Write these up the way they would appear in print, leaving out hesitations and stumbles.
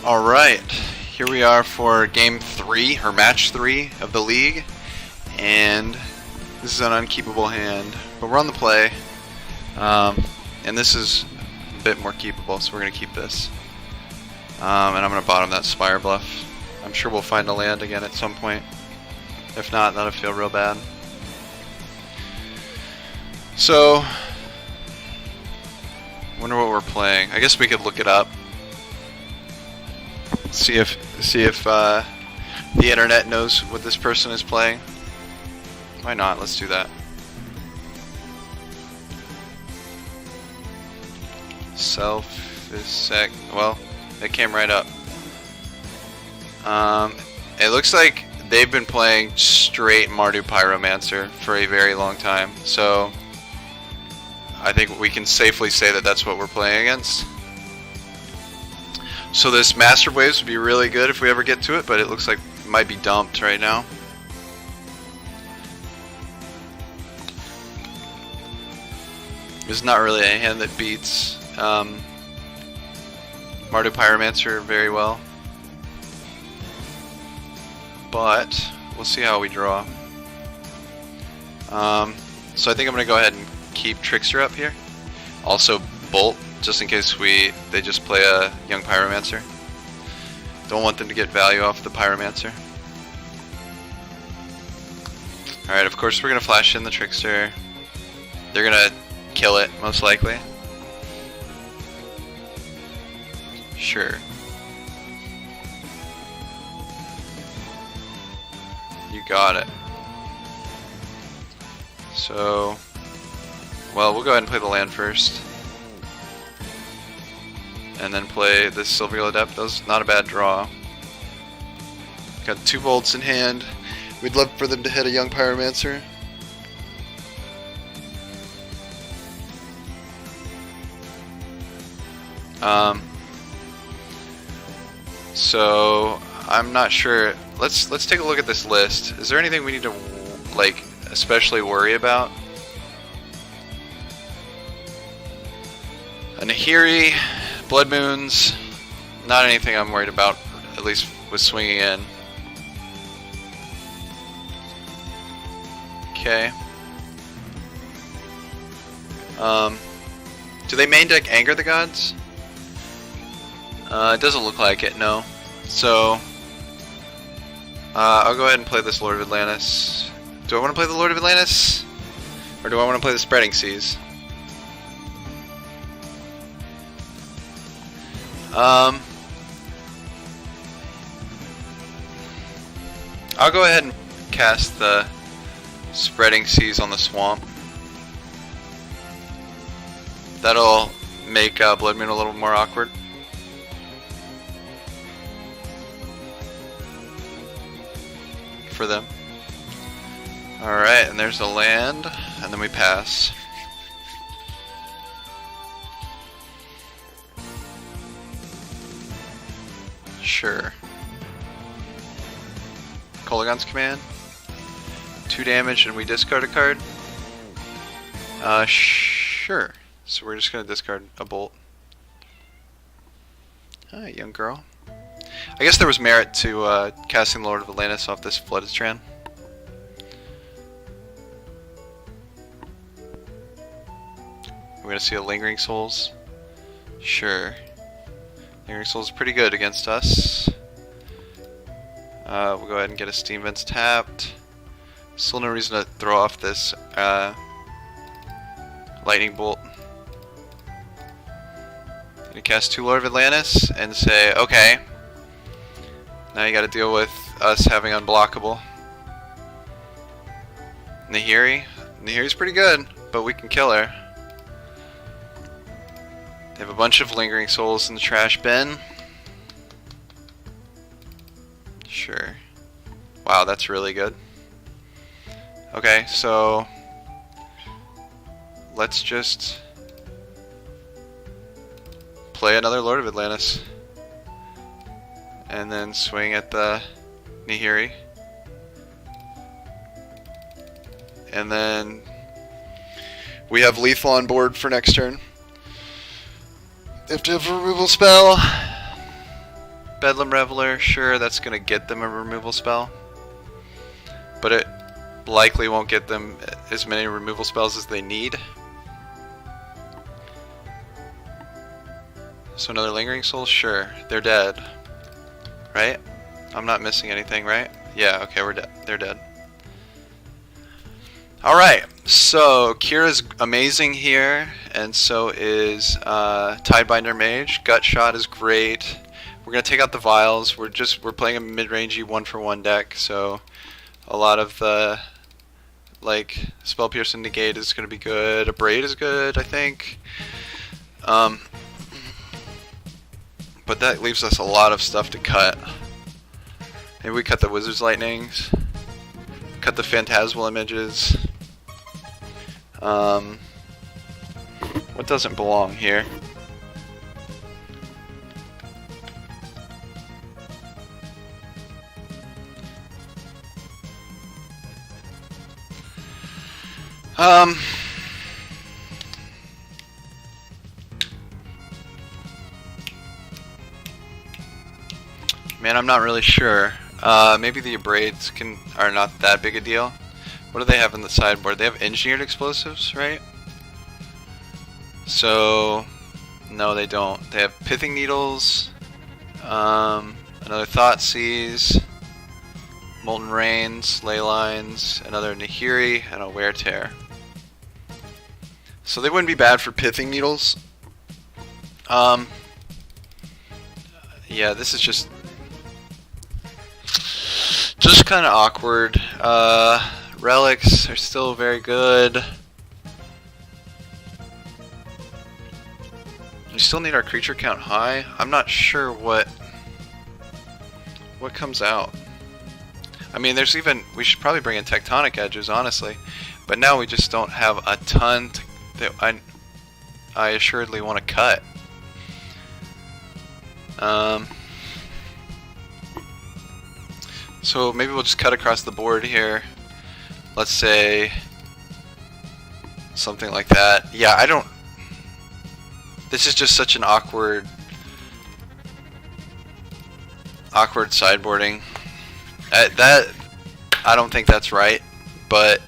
Alright, here we are for game 3, or match 3 of the league, and this is an unkeepable hand, but we're on the play, and this is a bit more keepable, so we're going to keep this, and I'm going to bottom that Spire Bluff. I'm sure we'll find a land again at some point. If not, that'll feel real bad. So, wonder what we're playing. I guess we could look it up. See if the internet knows what this person is playing. Why not? Let's do that. Self is sec. Well, it came right up. It looks like they've been playing straight Mardu Pyromancer for a very long time. So I think we can safely say that that's what we're playing against. So this Master Waves would be really good if we ever get to it, but it looks like it might be dumped right now. There's not really a hand that beats Mardu Pyromancer very well. But we'll see how we draw. So I think I'm going to go ahead and keep Trickster up here. Also Bolt, just in case they just play a young Pyromancer. Don't want them to get value off the Pyromancer. Alright, of course we're going to flash in the Trickster. They're going to kill it, most likely. Sure. You got it. So, well, we'll go ahead and play the land first. And then play this Sylvial Adept. That was not a bad draw. Got 2 bolts in hand. We'd love for them to hit a young Pyromancer. So I'm not sure. Let's take a look at this list. Is there anything we need to like especially worry about? A Nahiri, Blood Moons, not anything I'm worried about, at least with swinging in. Okay. Do they main deck Anger the Gods? It doesn't look like it, no. So, I'll go ahead and play this Lord of Atlantis. Do I want to play the Lord of Atlantis? Or do I want to play the Spreading Seas? I'll go ahead and cast the Spreading Seas on the Swamp. That'll make Blood Moon a little more awkward. For them. Alright, and there's a land, and then we pass. Sure. Kolaghan's Command. 2 damage and we discard a card. Sure. So we're just gonna discard a bolt. Hi, young girl. I guess there was merit to casting Lord of Atlantis off this Flooded Strand. We're gonna see a Lingering Souls. Sure. Lingering Souls is pretty good against us. We'll go ahead and get a Steam Vents tapped. Still no reason to throw off this Lightning Bolt. Gonna cast 2 Lord of Atlantis and say, okay. Now you gotta deal with us having unblockable. Nahiri. Nahiri's pretty good, but we can kill her. They have a bunch of Lingering Souls in the trash bin. Sure. Wow, that's really good. Okay, so let's just play another Lord of Atlantis. And then swing at the Nahiri. And then we have lethal on board for next turn. If to have a removal spell, Bedlam Reveler, sure, that's gonna get them a removal spell, but it likely won't get them as many removal spells as they need. So another Lingering Soul, sure, they're dead, right? I'm not missing anything, right? Yeah, okay, we're dead. They're dead. Alright, so Kira's amazing here, and so is Tidebinder Mage. Gut Shot is great. We're gonna take out the Vials. We're playing a mid-rangey 1-for-1 deck, so a lot of the like Spell Pierce and Negate is gonna be good. Abrade is good, I think. But that leaves us a lot of stuff to cut. Maybe we cut the Wizard's Lightnings, cut the Phantasmal Images. What doesn't belong here? Man, I'm not really sure. Maybe the Abrades are not that big a deal. What do they have in the sideboard? They have Engineered Explosives, right? So, no, they don't. They have Pithing Needles, another Thoughtseize, Molten Rains, Ley Lines, another Nahiri, and a Wear Tear. So they wouldn't be bad for Pithing Needles. Yeah, this is just kind of awkward. Relics are still very good. We still need our creature count high. I'm not sure what comes out. I mean, we should probably bring in Tectonic Edges, honestly. But now we just don't have a ton that I assuredly want to cut. So maybe we'll just cut across the board here. Let's say something like that. Yeah, this is just such an awkward sideboarding. I don't think that's right, but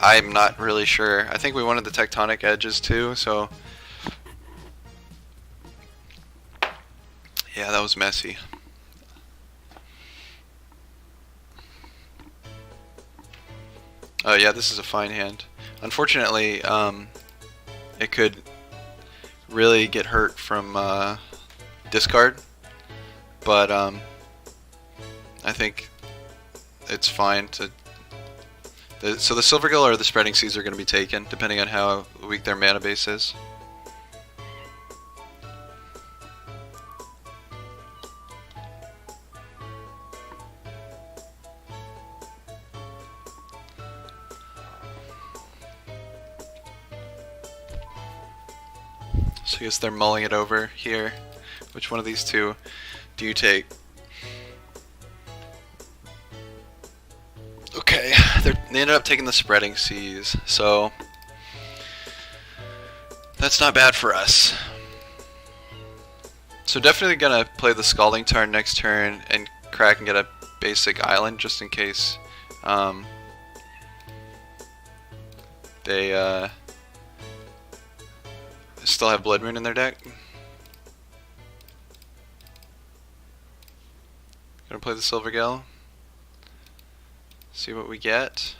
I'm not really sure. I think we wanted the Tectonic Edges too, so yeah, that was messy. Oh yeah, this is a fine hand. Unfortunately, it could really get hurt from discard, but I think it's fine to. So the Silvergill or the Spreading Seas are going to be taken, depending on how weak their mana base is. So I guess they're mulling it over here. Which one of these two do you take? Okay, they ended up taking the Spreading Seas, so that's not bad for us. So definitely gonna play the Scalding Tarn next turn and crack and get a basic island just in case they still have Blood Moon in their deck. Gonna play the Silvergill. See what we get.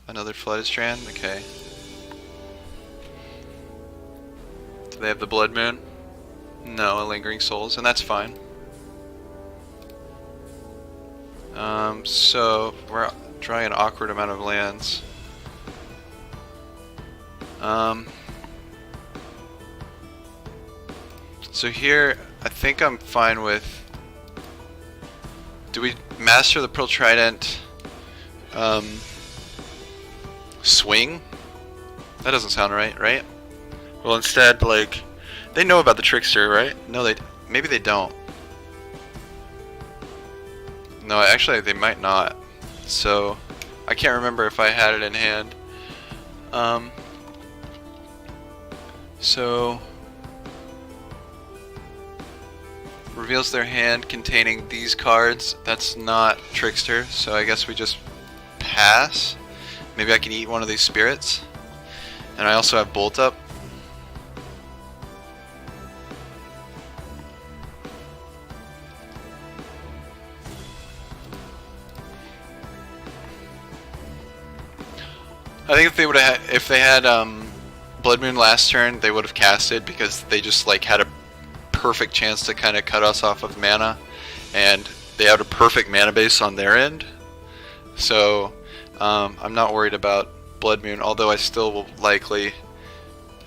Another Flooded Strand. Okay. Do they have the Blood Moon? No, a Lingering Souls, and that's fine. So we're drawing an awkward amount of lands. So here, I think I'm fine with. Do we master the Pearl Trident? Swing? That doesn't sound right, right? Well, instead, like, they know about the Trickster, right? No, maybe they don't. No, actually, they might not. So, I can't remember if I had it in hand. So, Reveals their hand containing these cards. That's not Trickster, so I guess we just pass. Maybe I can eat one of these spirits. And I also have Bolt up. I think if they would have, if they had Blood Moon last turn, they would have casted because they just like had a perfect chance to kind of cut us off of mana, and they had a perfect mana base on their end. So I'm not worried about Blood Moon, although I still will likely.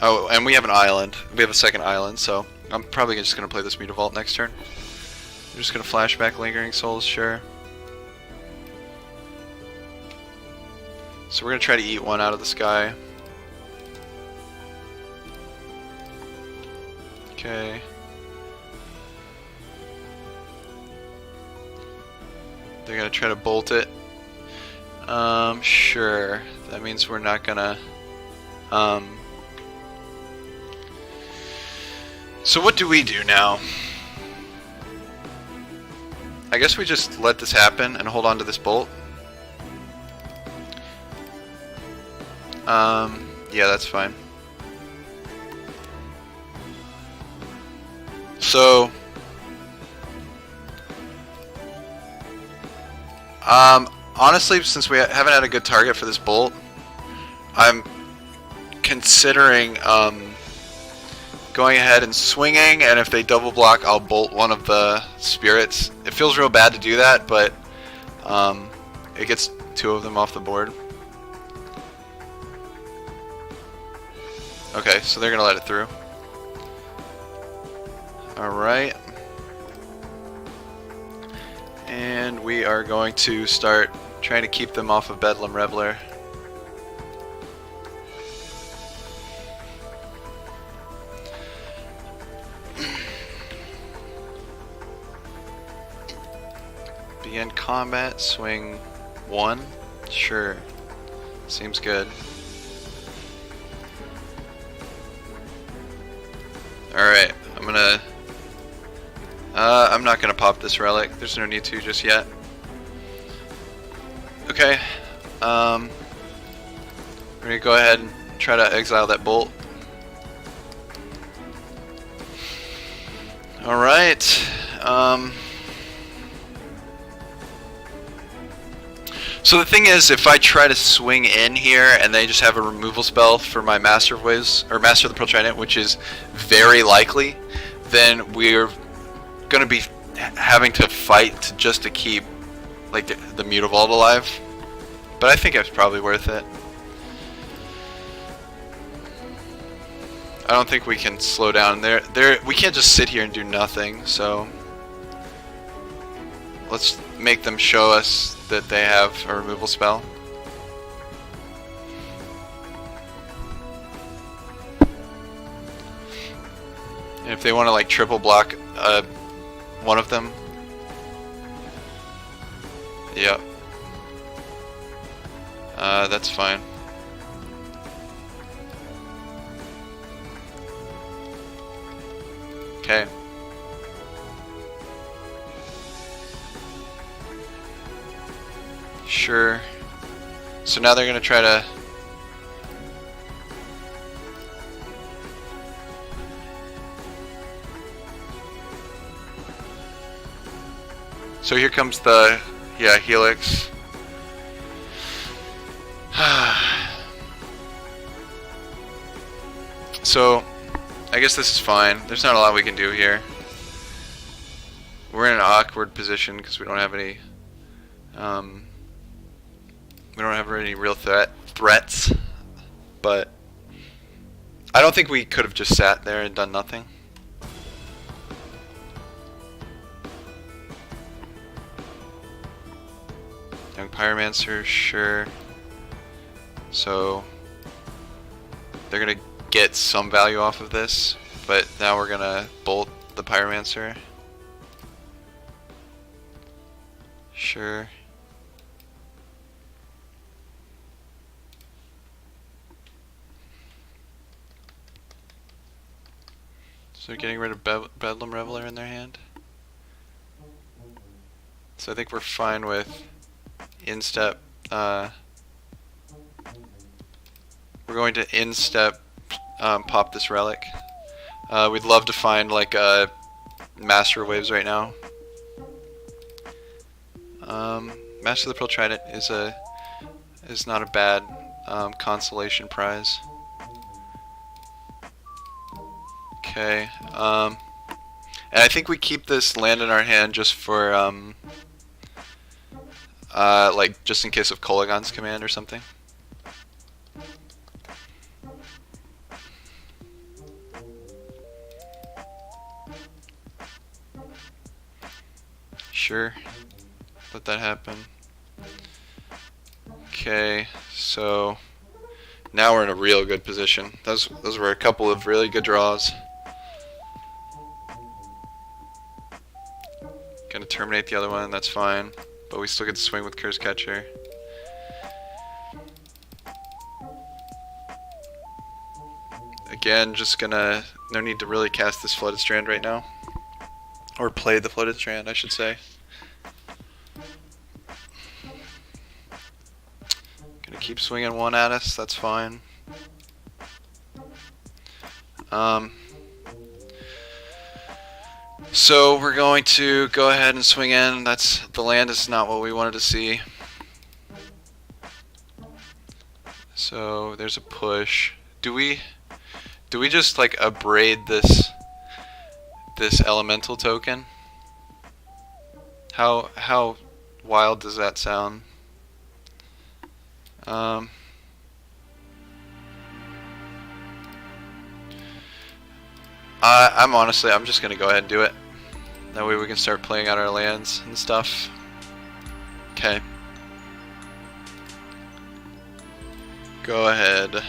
Oh, and we have an island. We have a second island, so I'm probably just gonna play this Mutavault next turn. I'm just gonna flashback Lingering Souls, sure. So we're going to try to eat one out of the sky. Okay. They're going to try to bolt it. Sure. That means we're not going to... So what do we do now? I guess we just let this happen and hold on to this bolt. Yeah, that's fine. So, honestly, since we haven't had a good target for this bolt, I'm considering, going ahead and swinging, and if they double block, I'll bolt one of the spirits. It feels real bad to do that, but, it gets two of them off the board. Okay, so they're gonna let it through. Alright. And we are going to start trying to keep them off of Bedlam Reveler. Begin combat, swing 1. Sure. Seems good. Alright, I'm not gonna pop this relic. There's no need to just yet. Okay, we're gonna go ahead and try to exile that bolt. Alright, so the thing is, if I try to swing in here and they just have a removal spell for my Master of Waves, or Master of the Pearl Trident, which is very likely, then we're going to be having to fight just to keep like the Mutavault alive. But I think it's probably worth it. I don't think we can slow down. We can't just sit here and do nothing, so let's make them show us that they have a removal spell. And if they want to like triple block one of them. Yep. That's fine. Okay. Sure. So now they're gonna try to... So here comes the... yeah, Helix. So, I guess this is fine. There's not a lot we can do here. We're in an awkward position because we don't have any... we don't have any real threats, but I don't think we could have just sat there and done nothing. Young Pyromancer, sure. So they're gonna get some value off of this, but now we're gonna bolt the Pyromancer. Sure. So they're getting rid of Bedlam Reveler in their hand. So I think we're fine with instep. We're going to instep pop this relic. We'd love to find like master waves right now. Master of the Pearl Trident is not a bad consolation prize. Okay, and I think we keep this land in our hand just for like just in case of Kolaghan's command or something. Sure, let that happen. Okay, so now we're in a real good position. Those were a couple of really good draws. Gonna terminate the other one, that's fine. But we still get to swing with Curse Catcher. Again, just gonna, no need to really cast this Flooded Strand right now. Or play the Flooded Strand, I should say. Gonna keep swinging one at us, that's fine. So we're going to go ahead and swing in. The land is not what we wanted to see. So there's a push. Do we just like abrade this elemental token? How wild does that sound? I'm just gonna go ahead and do it. That way we can start playing out our lands and stuff. Okay. Go ahead.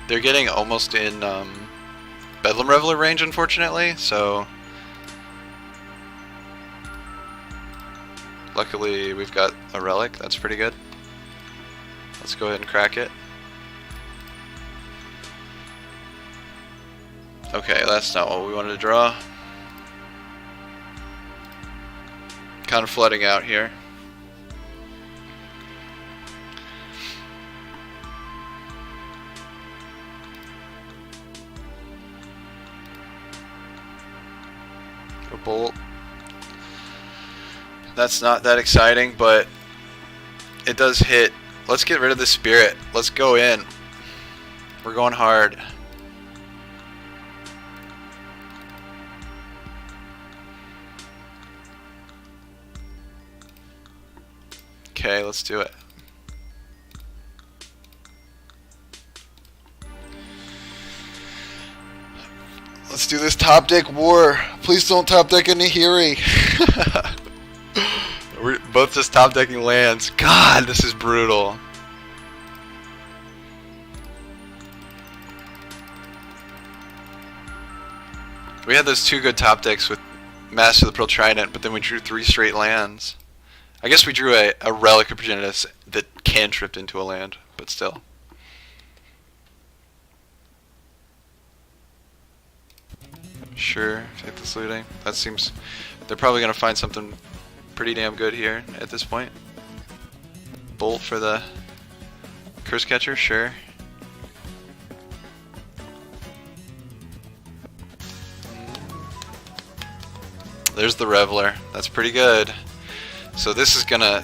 They're getting almost in Bedlam Reveler range, unfortunately, so luckily we've got a relic. That's pretty good. Let's go ahead and crack it. Okay, that's not what we wanted to draw. Kind of flooding out here. A bolt. That's not that exciting, but it does hit. Let's get rid of the spirit. Let's go in. We're going hard. Okay, let's do it. Let's do this top deck war. Please don't top deck a Nahiri. We're both just top decking lands. God, this is brutal. We had those two good top decks with Master of the Pearl Trident, but then we drew 3 straight lands. I guess we drew a Relic of Progenitus that cantripped into a land, but still. Sure, take this looting. That seems... They're probably going to find something pretty damn good here at this point. Bolt for the Curse Catcher, sure. There's the Reveler. That's pretty good. So this is gonna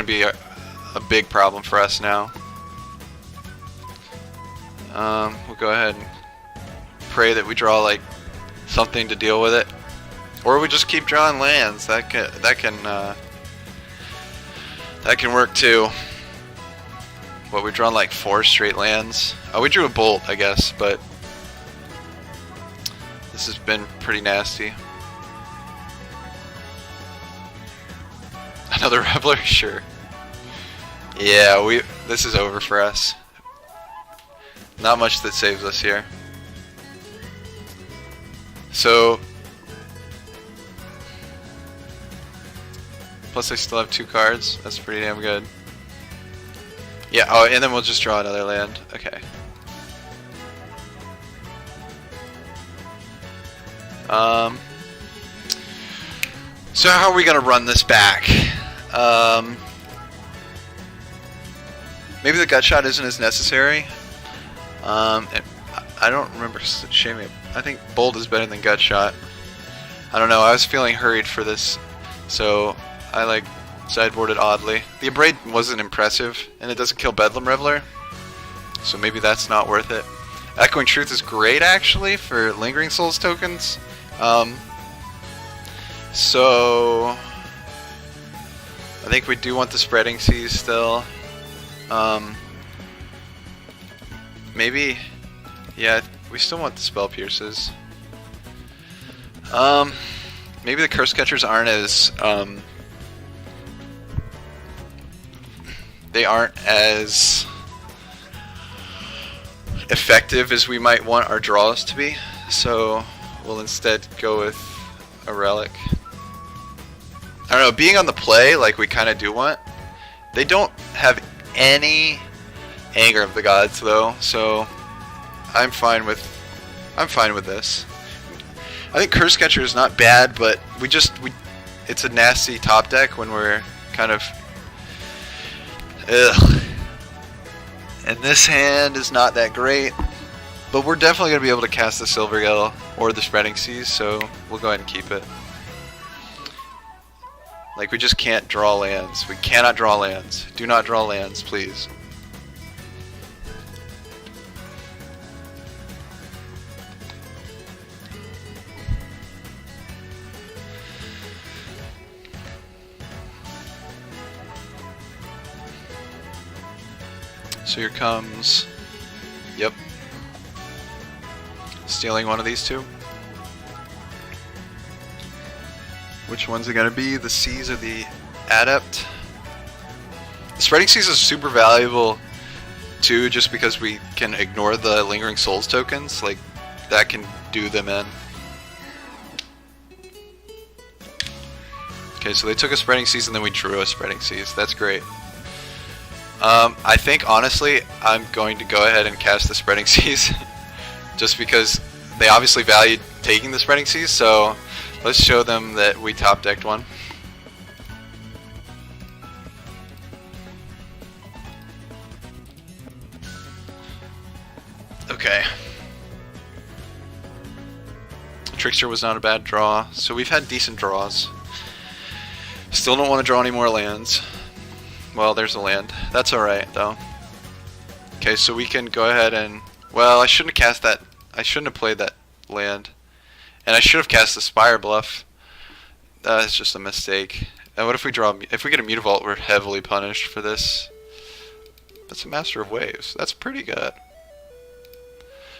be a big problem for us now. We'll go ahead and pray that we draw like something to deal with it, or we just keep drawing lands. That can work too. What, we've drawn like 4 straight lands. Oh, we drew a bolt, I guess, but this has been pretty nasty. Another Reveler? Sure. Yeah, this is over for us. Not much that saves us here. So, plus I still have 2 cards. That's pretty damn good. Yeah, oh, and then we'll just draw another land. Okay. So how are we gonna run this back? Maybe the gut shot isn't as necessary. I don't remember shaming it. I think bolt is better than gut shot. I don't know. I was feeling hurried for this, so I like sideboarded oddly. The abrade wasn't impressive, and it doesn't kill Bedlam Reveler, so maybe that's not worth it. Echoing Truth is great actually for Lingering Souls tokens. So I think we do want the Spreading Seas still. Maybe, yeah, we still want the Spell Pierces. Maybe the Curse Catchers aren't as they aren't as effective as we might want our draws to be, so we'll instead go with a relic. I don't know, being on the play like we kind of do want. They don't have any Anger of the Gods though, so I'm fine with this. I think Curse Catcher is not bad, but it's a nasty top deck when we're kind of ugh. And this hand is not that great, but we're definitely going to be able to cast the Silvergill or the Spreading Seas, so we'll go ahead and keep it. Like, we just can't draw lands. We cannot draw lands. Do not draw lands, please. So here comes, yep, stealing one of these two. Which one's it gonna be? The Seas or the Adept? The Spreading Seas is super valuable too, just because we can ignore the Lingering Souls tokens. Like, that can do them in. Okay, so they took a Spreading Seas and then we drew a Spreading Seas. That's great. I think, honestly, I'm going to go ahead and cast the Spreading Seas just because they obviously valued taking the Spreading Seas, so let's show them that we top decked one. Okay. Trickster was not a bad draw, so we've had decent draws. Still don't want to draw any more lands. Well, there's a land. That's alright, though. Okay, so we can go ahead and... Well, I shouldn't have cast that... I shouldn't have played that land. And I should have cast the Spire Bluff. That's just a mistake. And what if we draw... If we get a Mutavault, we're heavily punished for this. That's a Master of Waves. That's pretty good.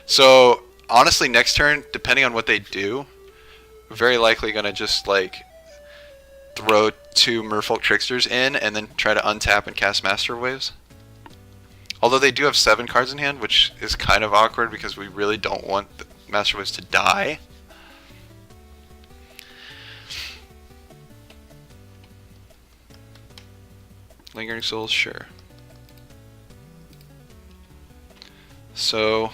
So, honestly, next turn, depending on what they do, we're very likely going to just, like... throw 2 Merfolk Tricksters in and then try to untap and cast Master Waves. Although they do have 7 cards in hand, which is kind of awkward because we really don't want the Master Waves to die. Lingering Souls, sure. So,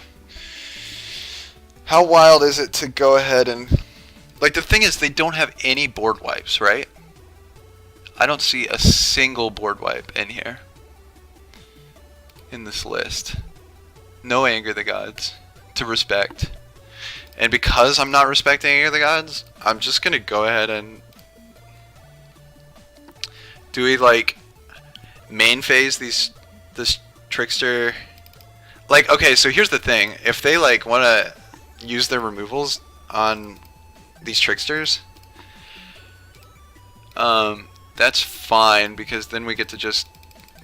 how wild is it to go ahead and... Like, the thing is, they don't have any board wipes, right? I don't see a single board wipe in here. In this list. No Anger the Gods to respect. And because I'm not respecting Anger the Gods, I'm just gonna go ahead and... Do we, like, main phase this Trickster? Like, okay, so here's the thing. If they, like, want to use their removals on these Tricksters, that's fine, because then we get to just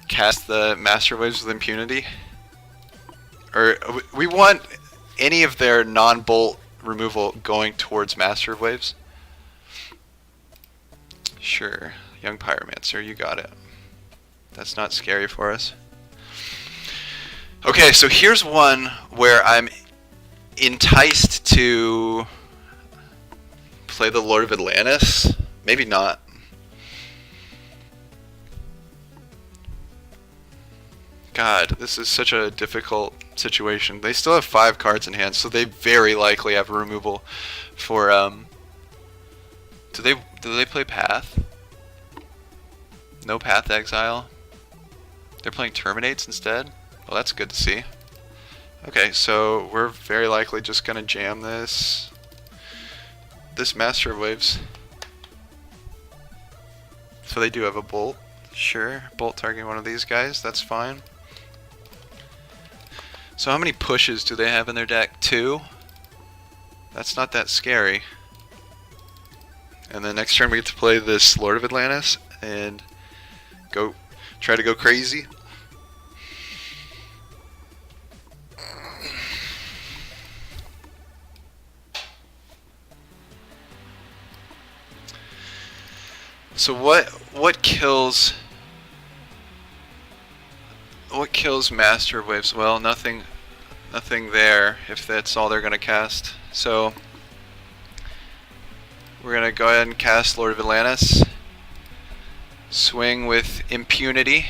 cast the Master Waves with impunity. Or we want any of their non-bolt removal going towards Master Waves. Sure, young Pyromancer, you got it. That's not scary for us. Okay, so here's one where I'm enticed to play the Lord of Atlantis. Maybe not. God, this is such a difficult situation. They still have 5 cards in hand, so they very likely have a removal for Do they play Path? No Path Exile? They're playing Terminates instead? Well, that's good to see. Okay, so we're very likely just gonna jam this Master of Waves. So they do have a Bolt. Sure, Bolt targeting one of these guys, that's fine. So how many pushes do they have in their deck? 2? That's not that scary. And then next turn we get to play this Lord of Atlantis and try to go crazy. So what kills Master of Waves? Well, nothing there if that's all they're gonna cast. So we're gonna go ahead and cast Lord of Atlantis. Swing with Impunity.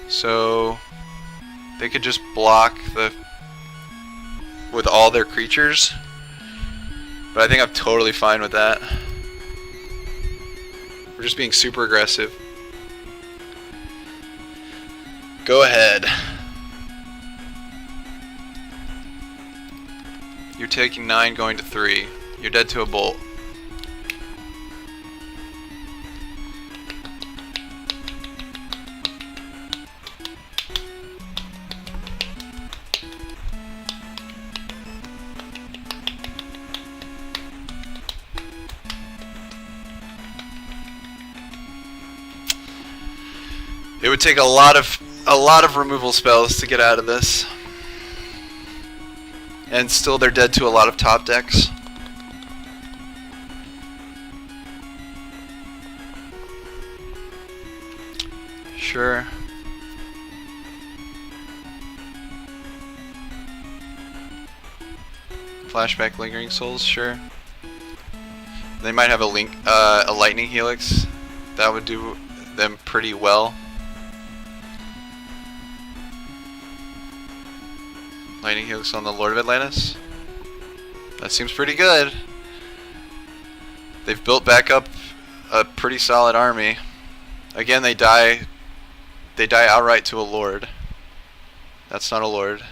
So they could just block with all their creatures, but I think I'm totally fine with that. We're just being super aggressive. Go ahead. You're taking 9, going to 3. You're dead to a Bolt. It would take a lot of removal spells to get out of this. And still they're dead to a lot of top decks. Sure. Flashback Lingering Souls, sure. They might have a Lightning Helix. That would do them pretty well. Lightning Helix on the Lord of Atlantis. That seems pretty good. They've built back up a pretty solid army. Again, they die outright to a Lord. That's not a Lord.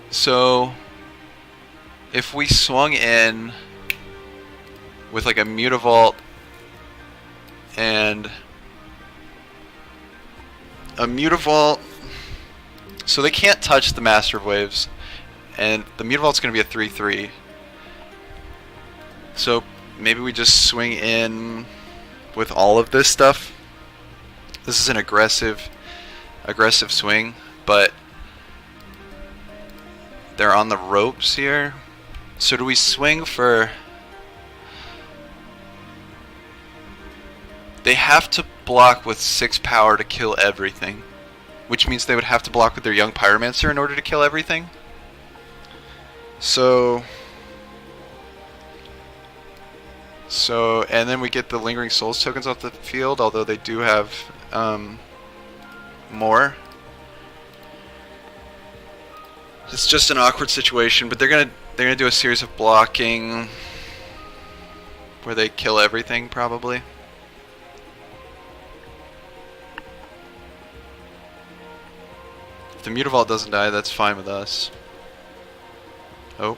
So if we swung in with like a Mutavault and a Mutavault, so they can't touch the Master of Waves, and the Mutavault's going to be a 3/3. So maybe we just swing in with all of this stuff. This is an aggressive swing, but they're on the ropes here. So do we swing for... They have to block with 6 power to kill everything, which means they would have to block with their young Pyromancer in order to kill everything. So and then we get the Lingering Souls tokens off the field, although they do have more. It's just an awkward situation, but they're gonna do a series of blocking where they kill everything probably. If the Mutavault doesn't die, that's fine with us. Oh.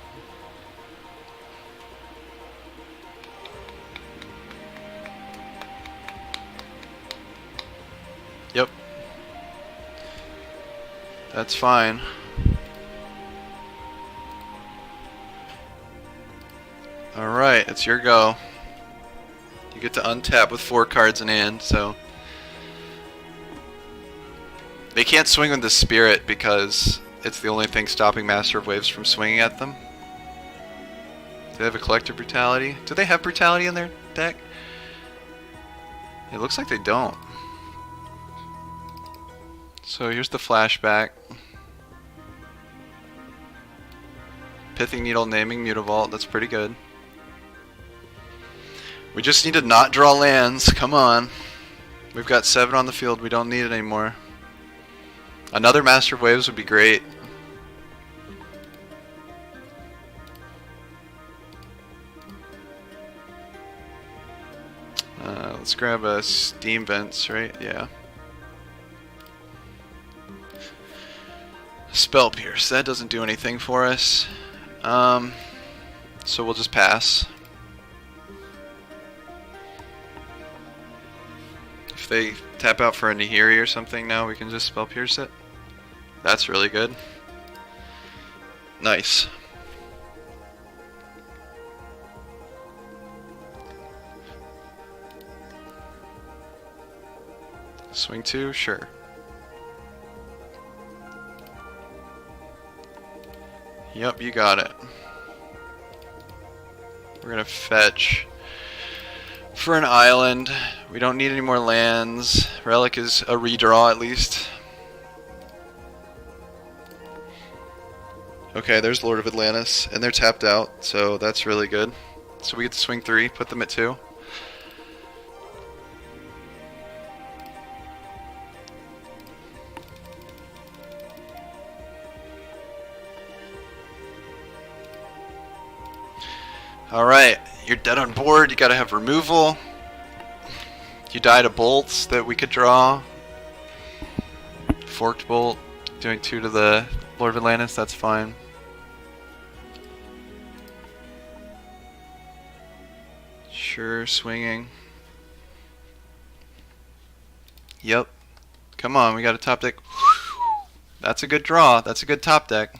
Yep. That's fine. Alright, it's your go. You get to untap with 4 cards in hand, so... They can't swing with the Spirit because it's the only thing stopping Master of Waves from swinging at them. Do they have a Collective Brutality? Do they have Brutality in their deck? It looks like they don't. So here's the flashback. Pithing Needle naming Mutavault, that's pretty good. We just need to not draw lands, come on. We've got 7 on the field. We don't need it anymore. Another Master of Waves would be great. Let's grab a Steam Vents, right? Yeah. Spell Pierce. That doesn't do anything for us. So we'll just pass. If they tap out for a Nahiri or something now, we can just Spell Pierce it. That's really good. Nice. Swing 2? Sure. Yep, you got it. We're gonna fetch for an island. We don't need any more lands. Relic is a redraw at least. Okay, there's Lord of Atlantis, and they're tapped out, so that's really good. So we get to swing 3, put them at 2. Alright, you're dead on board, you gotta have removal. You die to bolts that we could draw. Forked bolt, doing 2 to the Lord of Atlantis, that's fine. Sure, swinging. Yep. Come on, we got a top deck. That's a good draw, that's a good top deck.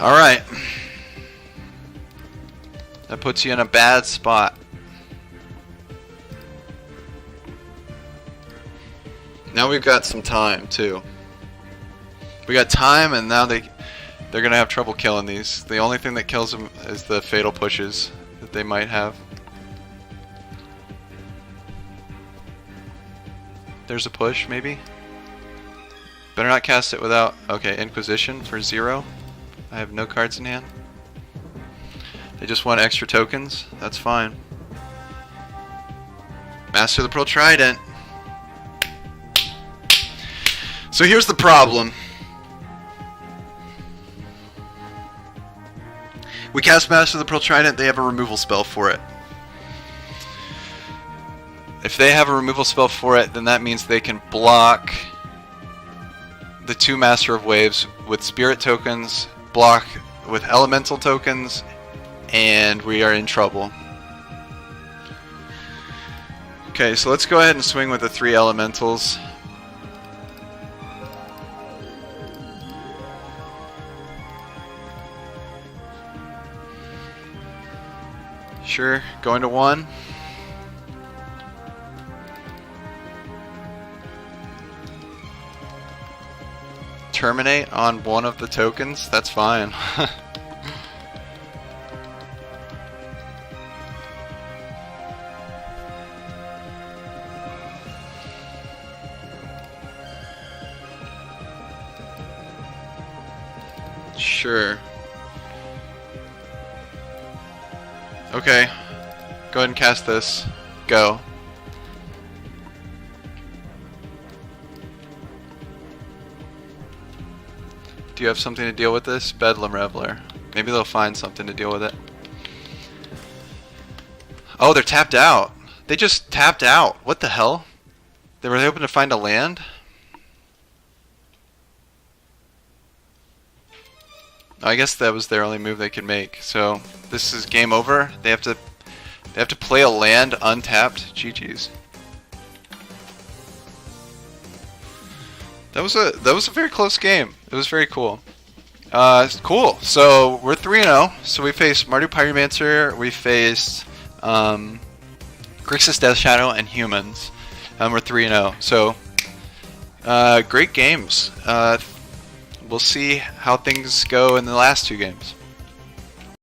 Alright. That puts you in a bad spot. Now we've got some time too. We got time, and now they're gonna have trouble killing these. The only thing that kills them is the fatal pushes that they might have. There's a push, maybe? Better not cast it without... Okay, Inquisition for 0. I have no cards in hand. They just want extra tokens. That's fine. Master of the Pearl Trident. So here's the problem. We cast Master of the Pearl Trident, they have a removal spell for it. If they have a removal spell for it, then that means they can block the 2 Master of Waves with Spirit tokens, block with Elemental tokens, and we are in trouble. Okay, so let's go ahead and swing with the 3 Elementals. Sure, going to 1. Terminate on 1 of the tokens, that's fine. Sure. Okay, go ahead and cast this. Go. Do you have something to deal with this? Bedlam Reveler. Maybe they'll find something to deal with it. Oh, they're tapped out. They just tapped out. What the hell? They were hoping to find a land? I guess that was their only move they could make. So this is game over. They have to play a land untapped. GG's. That was a very close game. It was very cool. Cool. So we're 3-0. So we faced Mardu Pyromancer. We faced Grixis Death Shadow and humans. And we're 3-0. So great games. We'll see how things go in the last 2 games.